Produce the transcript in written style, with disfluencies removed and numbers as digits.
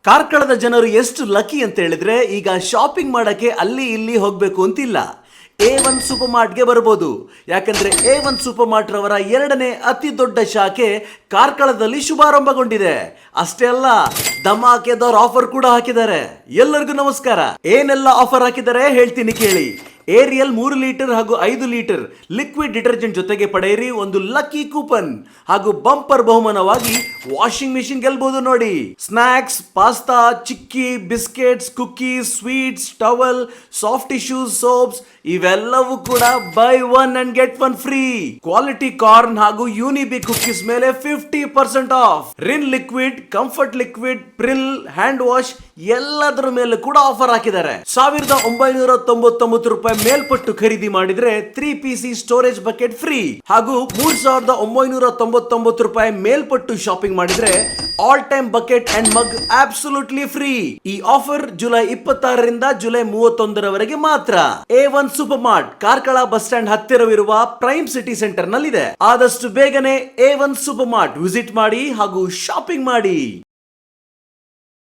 ಕಾರ್ಕಳದ ಜನರು ಎಷ್ಟು ಲಕ್ಕಿ ಅಂತ ಹೇಳಿದ್ರೆ ಈಗ ಶಾಪಿಂಗ್ ಮಾಡಕ್ಕೆ ಅಲ್ಲಿ ಇಲ್ಲಿ ಹೋಗ್ಬೇಕು ಅಂತಿಲ್ಲ. A1 ಸೂಪರ್ ಮಾರ್ಟ್ಗೆ ಬರ್ಬೋದು. ಯಾಕಂದ್ರೆ A1 ಸೂಪರ್ ಮಾರ್ಟ್ ರವರ ಎರಡನೇ ಅತಿ ದೊಡ್ಡ ಶಾಖೆ ಕಾರ್ಕಳದಲ್ಲಿ ಶುಭಾರಂಭಗೊಂಡಿದೆ. ಅಷ್ಟೇ ಅಲ್ಲ, ಧಮಾಕೆದಾರ್ ಆಫರ್ ಕೂಡ ಹಾಕಿದ್ದಾರೆ. ಎಲ್ಲರಿಗೂ ನಮಸ್ಕಾರ. ಏನೆಲ್ಲ ಆಫರ್ ಹಾಕಿದ್ದಾರೆ ಹೇಳ್ತೀನಿ ಕೇಳಿ. ಏರಿಯಲ್ 3 ಲೀಟರ್ ಹಾಗೂ 5 ಲೀಟರ್ ಲಿಕ್ವಿಡ್ ಡಿಟರ್ಜೆಂಟ್ ಜೊತೆಗೆ ಪಡೆಯಿರಿ ಒಂದು ಲಕ್ಕಿ ಕೂಪನ್ ಹಾಗೂ ಬಂಪರ್ ಬಹುಮಾನವಾಗಿ ವಾಷಿಂಗ್ ಮಿಷಿನ್ ಗೆಲ್ಬಹುದು ನೋಡಿ. Snacks, pasta, chikki, biscuits, cookies, sweets, towel, soft tissues, soaps ಇವೆಲ್ಲವೂ ಕೂಡ buy 1 and get 1 free. Quality corn ಹಾಗೂ ಯೂನಿಬಿಕ್ ಕುಕೀಸ್ ಮೇಲೆ 50% off. Rin liquid, comfort liquid, Pril, hand wash ಎಲ್ಲದರ ಮೇಲೆ ಕೂಡ ಆಫರ್ ಹಾಕಿದ್ದಾರೆ. 1999 ರೂಪಾಯಿ ಮೇಲ್ಪಟ್ಟು ಖರೀದಿ ಮಾಡಿದ್ರೆ 3 PC ಸ್ಟೋರೇಜ್ ಬಕೆಟ್ ಫ್ರೀ ಹಾಗೂ 3999 ರೂಪಾಯಿ ಮೇಲ್ಪಟ್ಟು ಶಾಪಿಂಗ್ ಮಾಡಿದ್ರೆ all time bucket and mug absolutely free. ಈ ಆಫರ್ ಜುಲೈ 26ರಿಂದ ಜುಲೈ 31 ರವರೆಗೆ ಮಾತ್ರ. A1 super mart Karkala bus stand ಹತ್ತಿರವಿರುವ ಪ್ರೈಮ್ ಸಿಟಿ ಸೆಂಟರ್ ನಲ್ಲಿದೆ. ಆದಷ್ಟು ಬೇಗನೆ A1 ಸೂಪರ್ ಮಾರ್ಟ್ ವಿಸಿಟ್ ಮಾಡಿ ಹಾಗೂ ಶಾಪಿಂಗ್ ಮಾಡಿ.